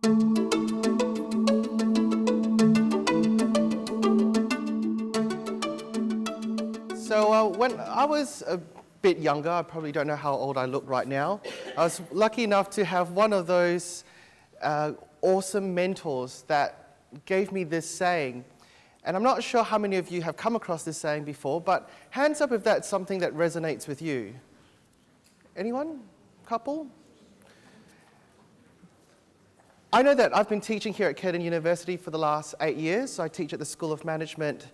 So when I was a bit younger, I probably don't know how old I look right now, I was lucky enough to have one of those awesome mentors that gave me this saying. And I'm not sure how many of you have come across this saying before, but hands up if that's something that resonates with you. Anyone? Couple? I know that I've been teaching here at Curtin University for the last 8 years. So I teach at the School of Management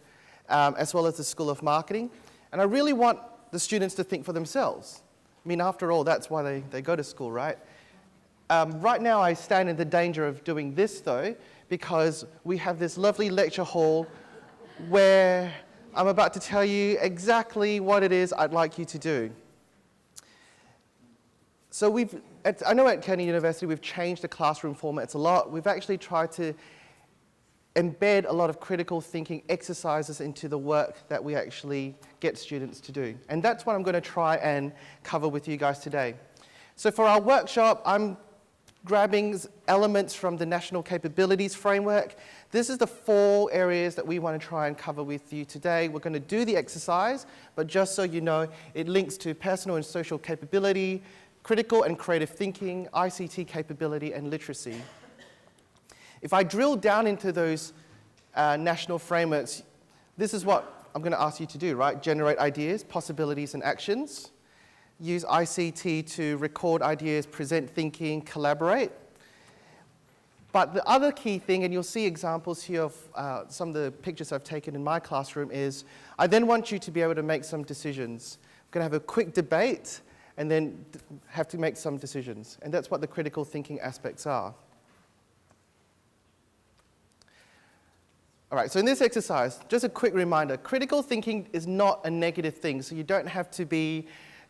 as well as the School of Marketing. And I really want the students to think for themselves. I mean, after all, that's why they go to school, right? Right now, I stand in the danger of doing this, though, because we have this lovely lecture hall where I'm about to tell you exactly what it is I'd like you to do. So I know at Curtin University we've changed the classroom formats a lot. We've actually tried to embed a lot of critical thinking exercises into the work that we actually get students to do. And that's what I'm going to try and cover with you guys today. So for our workshop, I'm grabbing elements from the National Capabilities Framework. This is the 4 areas that we want to try and cover with you today. We're going to do the exercise, but just so you know, it links to personal and social capability, critical and creative thinking, ICT capability, and literacy. If I drill down into those national frameworks, this is what I'm going to ask you to do, right? Generate ideas, possibilities, and actions. Use ICT to record ideas, present thinking, collaborate. But the other key thing, and you'll see examples here of some of the pictures I've taken in my classroom, is I then want you to be able to make some decisions. We're going to have a quick debate and then have to make some decisions. And that's what the critical thinking aspects are. All right, so in this exercise, just a quick reminder, critical thinking is not a negative thing, so you don't have to be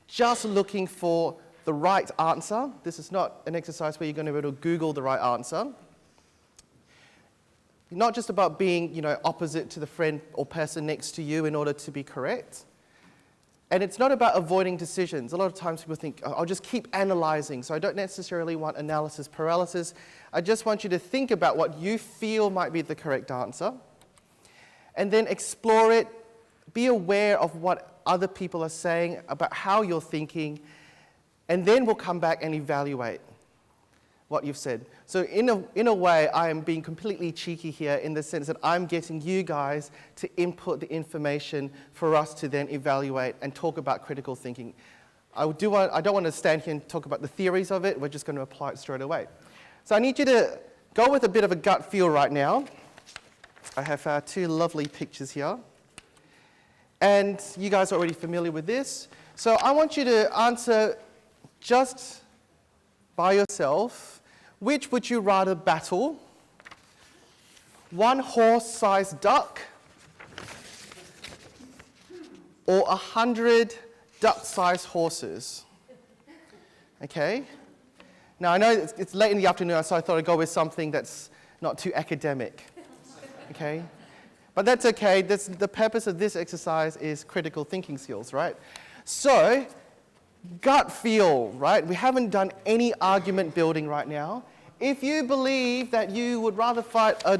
just looking for the right answer. This is not an exercise where you're going to be able to Google the right answer. Not just about being, opposite to the friend or person next to you in order to be correct. And it's not about avoiding decisions. A lot of times people think, I'll just keep analyzing, so I don't necessarily want analysis paralysis. I just want you to think about what you feel might be the correct answer, and then explore it, be aware of what other people are saying about how you're thinking, and then we'll come back and evaluate what you've said. So in a way, I am being completely cheeky here in the sense that I'm getting you guys to input the information for us to then evaluate and talk about critical thinking. I don't want to stand here and talk about the theories of it. We're just going to apply it straight away. So I need you to go with a bit of a gut feel right now. I have 2 lovely pictures here. And you guys are already familiar with this. So I want you to answer just by yourself, which would you rather battle? 1 horse-sized duck or 100 duck-sized horses? Okay. Now I know it's late in the afternoon, so I thought I'd go with something that's not too academic. Okay? But that's okay. The purpose of this exercise is critical thinking skills, right? So, gut feel, right? We haven't done any argument building right now. If you believe that you would rather fight a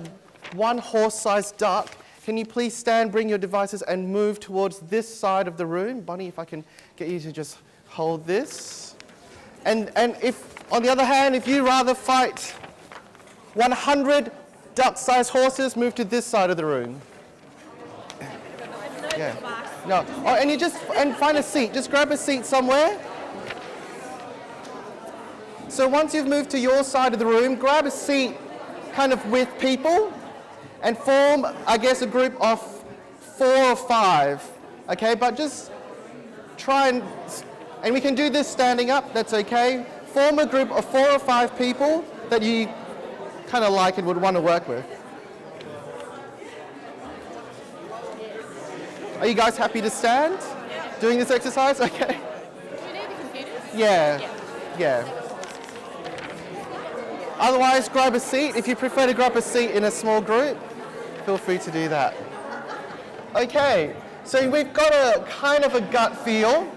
1 horse-sized duck, can you please stand, bring your devices, and move towards this side of the room? Bonnie, if I can get you to just hold this. And if, on the other hand, if you rather fight 100 duck-sized horses, move to this side of the room. Yeah. No. Oh, and find a seat. Just grab a seat somewhere. So once you've moved to your side of the room, grab a seat kind of with people and form, I guess, a group of 4 or 5. Okay, but just try and we can do this standing up, that's okay. Form a group of 4 or 5 people that you kind of like and would want to work with. Are you guys happy to stand? Yeah. Doing this exercise? Okay. Do we need the computers? Yeah. Otherwise, grab a seat. If you prefer to grab a seat in a small group, feel free to do that. Okay, so we've got a kind of a gut feel.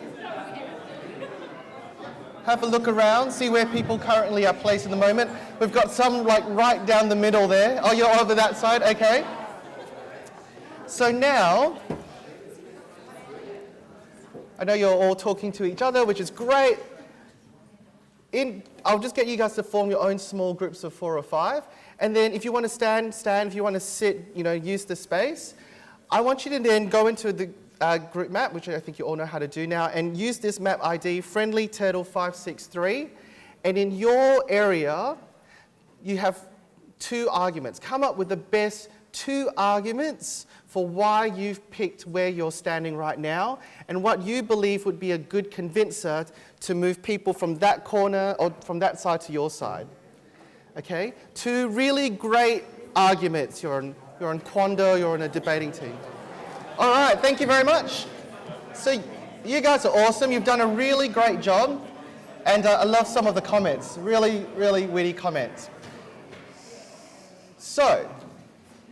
Have a look around, see where people currently are placed in the moment. We've got some like right down the middle there. Oh, you're over that side? Okay. So now, I know you're all talking to each other, which is great. I'll just get you guys to form your own small groups of 4 or 5. And then if you want to stand, stand. If you want to sit, use the space. I want you to then go into the group map, which I think you all know how to do now, and use this map ID, Friendly Turtle 563. And in your area, you have 2 arguments. Come up with the best 2 arguments for why you've picked where you're standing right now and what you believe would be a good convincer to move people from that corner or from that side to your side. Okay? 2 really great arguments. You're on Quanda, you're on a debating team. All right, thank you very much. So you guys are awesome. You've done a really great job. And I love some of the comments. Really, really witty comments. So,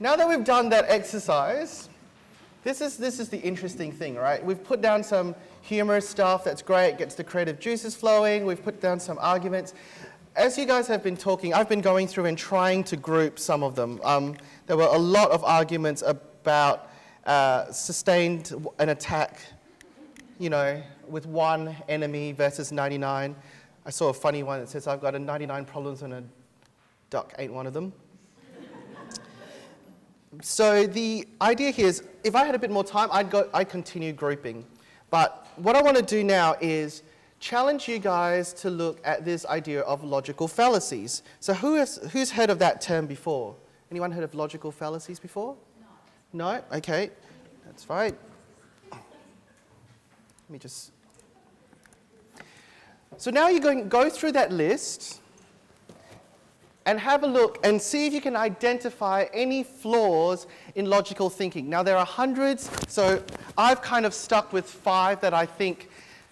now that we've done that exercise, this is the interesting thing, right? We've put down some humorous stuff that's great, gets the creative juices flowing. We've put down some arguments. As you guys have been talking, I've been going through and trying to group some of them. There were a lot of arguments about sustained an attack, with 1 enemy versus 99. I saw a funny one that says, I've got 99 problems and a duck ain't one of them. So the idea here is, if I had a bit more time, I'd continue grouping. But what I want to do now is challenge you guys to look at this idea of logical fallacies. So who's heard of that term before? Anyone heard of logical fallacies before? No? Okay, that's fine. Let me just... So now you're going to go through that list and have a look and see if you can identify any flaws in logical thinking. Now, there are hundreds, so I've kind of stuck with 5 that I think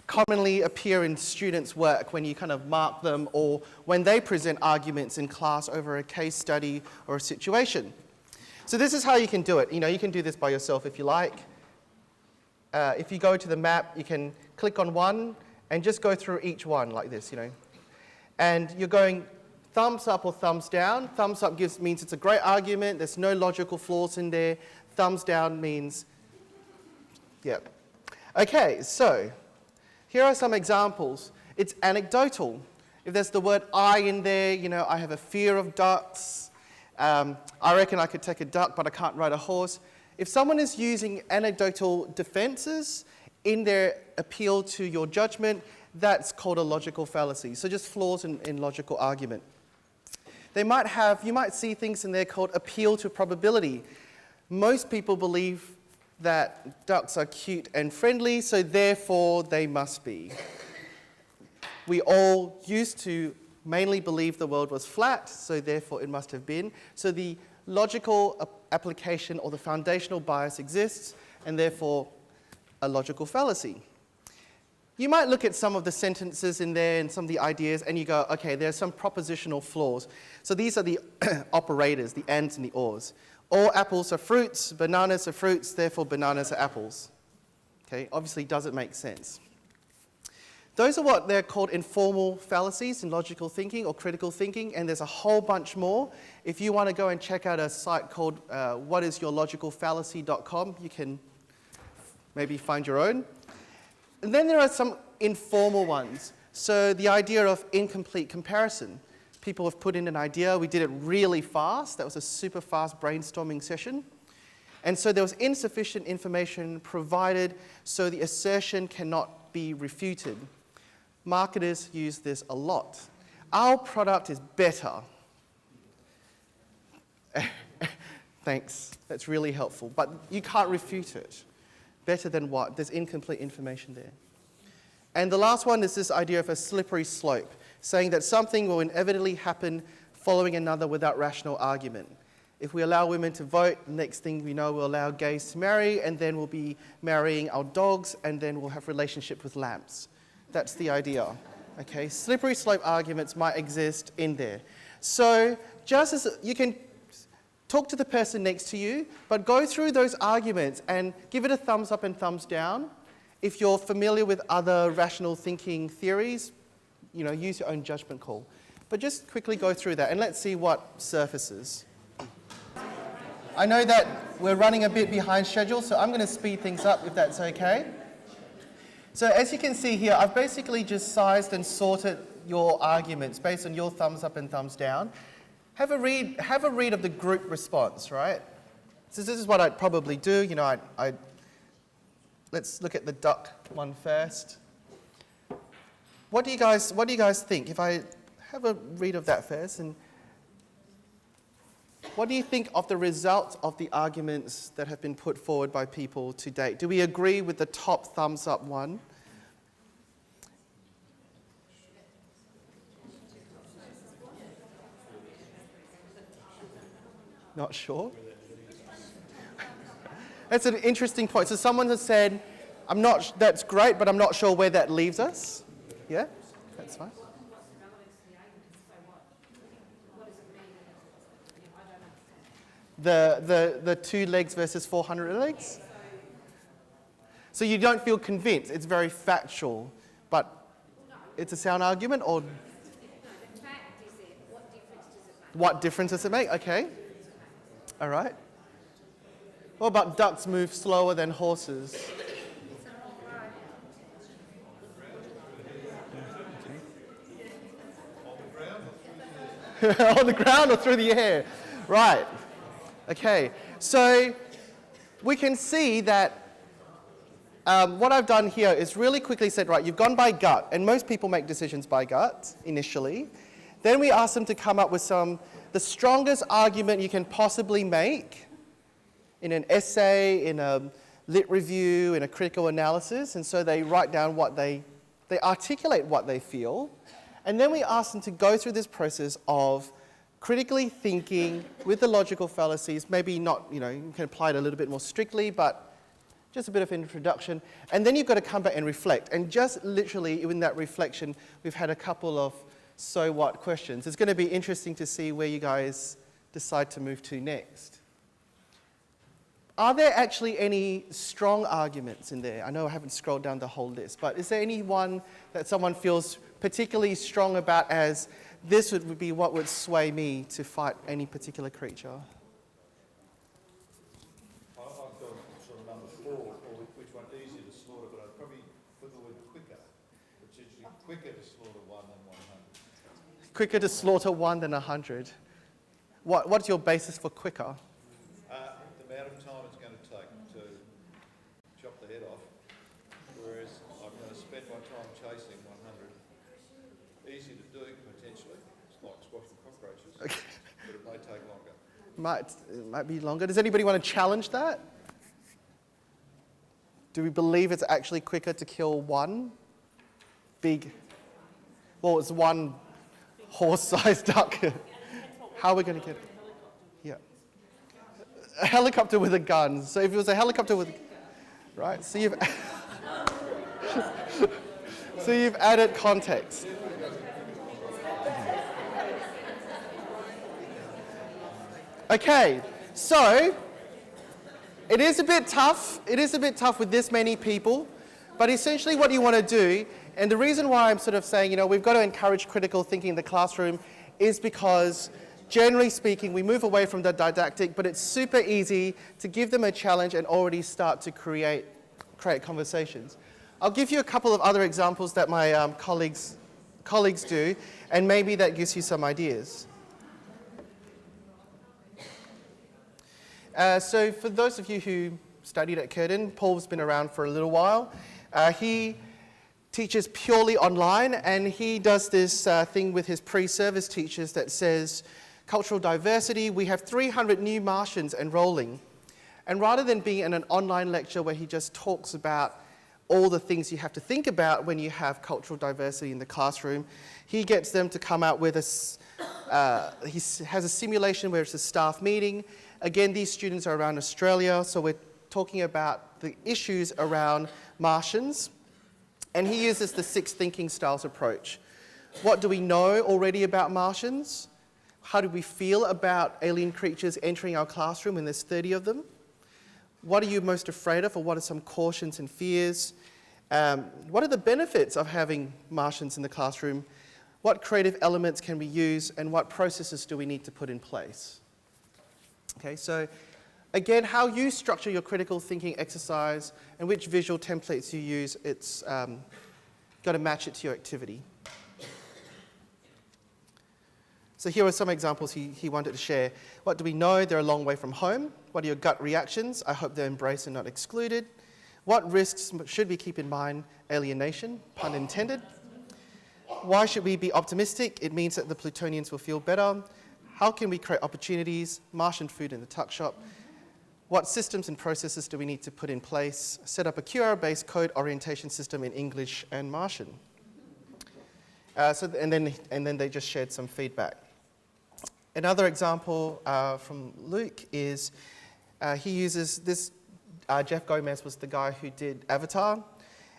commonly appear in students' work when you kind of mark them or when they present arguments in class over a case study or a situation. So this is how you can do it. You can do this by yourself if you like. If you go to the map, you can click on one and just go through each one like this, And you're going thumbs up or thumbs down. Thumbs up means it's a great argument, there's no logical flaws in there. Thumbs down means, yep. Okay, so here are some examples. It's anecdotal. If there's the word I in there, I have a fear of ducks. I reckon I could take a duck, but I can't ride a horse. If someone is using anecdotal defenses in their appeal to your judgment, that's called a logical fallacy. So just flaws in logical argument. You might see things in there called appeal to probability. Most people believe that ducks are cute and friendly, so therefore they must be. We all used to mainly believe the world was flat, so therefore it must have been. So the logical application or the foundational bias exists, and therefore a logical fallacy. You might look at some of the sentences in there and some of the ideas and you go, okay, there's some propositional flaws. So these are the operators, the ands and the ors. All apples are fruits, bananas are fruits, therefore bananas are apples. Okay, obviously doesn't make sense. Those are what they're called informal fallacies in logical thinking or critical thinking, and there's a whole bunch more. If you want to go and check out a site called whatisyourlogicalfallacy.com, you can maybe find your own. And then there are some informal ones. So the idea of incomplete comparison. People have put in an idea. We did it really fast. That was a super fast brainstorming session. And so there was insufficient information provided, so the assertion cannot be refuted. Marketers use this a lot. Our product is better. Thanks. That's really helpful. But you can't refute it. Better than what? There's incomplete information there. And the last one is this idea of a slippery slope, saying that something will inevitably happen following another without rational argument. If we allow women to vote, the next thing we know, we'll allow gays to marry, and then we'll be marrying our dogs, and then we'll have relationship with lamps. That's the idea. Okay, slippery slope arguments might exist in there. So just as you can talk to the person next to you, but go through those arguments and give it a thumbs up and thumbs down. If you're familiar with other rational thinking theories, use your own judgment call. But just quickly go through that and let's see what surfaces. I know that we're running a bit behind schedule, so I'm going to speed things up if that's okay. So as you can see here, I've basically just sized and sorted your arguments based on your thumbs up and thumbs down. Have a read of the group response, right? So this is what I'd probably do. You know, let's look at the duck one first. What do you guys think? If I have a read of that first, and what do you think of the results of the arguments that have been put forward by people to date? Do we agree with the top thumbs up one? Not sure? That's an interesting point. So someone has said, that's great, but I'm not sure where that leaves us. Yeah, that's fine. The 2 legs versus 400 legs? So you don't feel convinced. It's very factual, but it's a sound argument, or? No, the fact is it, what difference does it make? What difference does it make? Okay. All right. What about ducks move slower than horses? On the ground or through the air? Right. Okay. So we can see that what I've done here is really quickly said, right, you've gone by gut, and most people make decisions by gut initially. Then we ask them to come up with the strongest argument you can possibly make in an essay, in a lit review, in a critical analysis, and so they write down they articulate what they feel, and then we ask them to go through this process of critically thinking with the logical fallacies, maybe not, you can apply it a little bit more strictly, but just a bit of an introduction, and then you've got to come back and reflect, and just literally in that reflection, we've had a couple of so what questions. It's going to be interesting to see where you guys decide to move to next. Are there actually any strong arguments in there? I know I haven't scrolled down the whole list, but is there any one that someone feels particularly strong about as this would be what would sway me to fight any particular creature? I've gone sort of number 4, or which one easier to slaughter, but I'd probably put the word quicker. It's usually quicker to slaughter 1 than 100. Quicker to slaughter 1 than 100. What's your basis for quicker? The amount of time it's going to take to chop the head off, whereas I'm going to spend my time chasing 100. Easy to do, potentially. It's like squashing cockroaches, Okay. but it may take longer. It might be longer. Does anybody want to challenge that? Do we believe it's actually quicker to kill one it's one horse-sized duck? How are we going to get it? Yeah. A helicopter with a gun. So if it was a helicopter with, right? So you've added context. Okay, so it is a bit tough. It is a bit tough with this many people, but essentially what you want to do, and the reason why I'm sort of saying, we've got to encourage critical thinking in the classroom is because generally speaking, we move away from the didactic, but it's super easy to give them a challenge and already start to create conversations. I'll give you a couple of other examples that my colleagues do, and maybe that gives you some ideas. So for those of you who studied at Curtin, Paul's been around for a little while. He teaches purely online, and he does this thing with his pre-service teachers that says, cultural diversity, we have 300 new Martians enrolling. And rather than being in an online lecture where he just talks about all the things you have to think about when you have cultural diversity in the classroom, he gets them to come out with he has a simulation where it's a staff meeting. Again, these students are around Australia, so we're talking about the issues around Martians. And he uses the 6 thinking styles approach. What do we know already about Martians? How do we feel about alien creatures entering our classroom when there's 30 of them? What are you most afraid of, or what are some cautions and fears? What are the benefits of having Martians in the classroom? What creative elements can we use, and what processes do we need to put in place? Okay, so again, how you structure your critical thinking exercise and which visual templates you use, it's got to match it to your activity. So here are some examples he wanted to share. What do we know? They're a long way from home. What are your gut reactions? I hope they're embraced and not excluded. What risks should we keep in mind? Alienation, pun intended. Why should we be optimistic? It means that the Plutonians will feel better. How can we create opportunities? Martian food in the tuck shop. What systems and processes do we need to put in place? Set up a QR-based code orientation system in English and Martian. And then they just shared some feedback. Another example from Luke is he uses this. Jeff Gomez was the guy who did Avatar.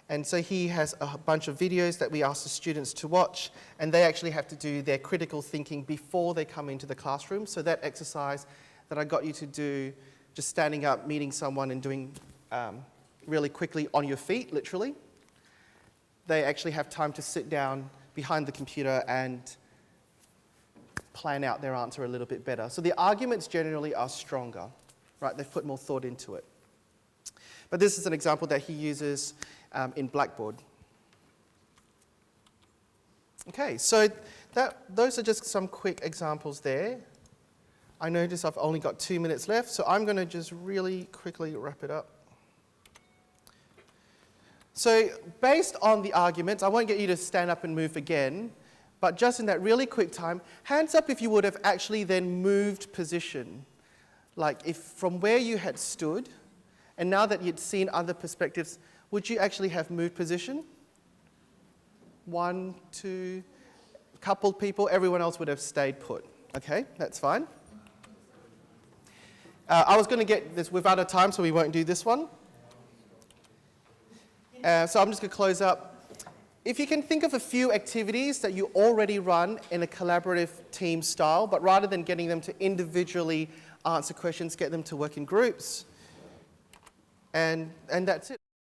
And so he has a bunch of videos that we ask the students to watch, and they actually have to do their critical thinking before they come into the classroom. So that exercise that I got you to do, just standing up, meeting someone and doing really quickly on your feet, literally, they actually have time to sit down behind the computer and plan out their answer a little bit better. So the arguments generally are stronger, right? They've put more thought into it. But this is an example that he uses in Blackboard. Okay, so those are just some quick examples there. I notice I've only got 2 minutes left, so I'm going to just really quickly wrap it up. So based on the arguments, I won't get you to stand up and move again, but just in that really quick time, hands up if you would have actually then moved position. Like if from where you had stood, and now that you'd seen other perspectives, would you actually have moved position? 1, 2, couple people, everyone else would have stayed put. Okay, that's fine. I was going to get this, we're out of time, so we won't do this one. So I'm just going to close up. If you can think of a few activities that you already run in a collaborative team style, but rather than getting them to individually answer questions, get them to work in groups. And that's it.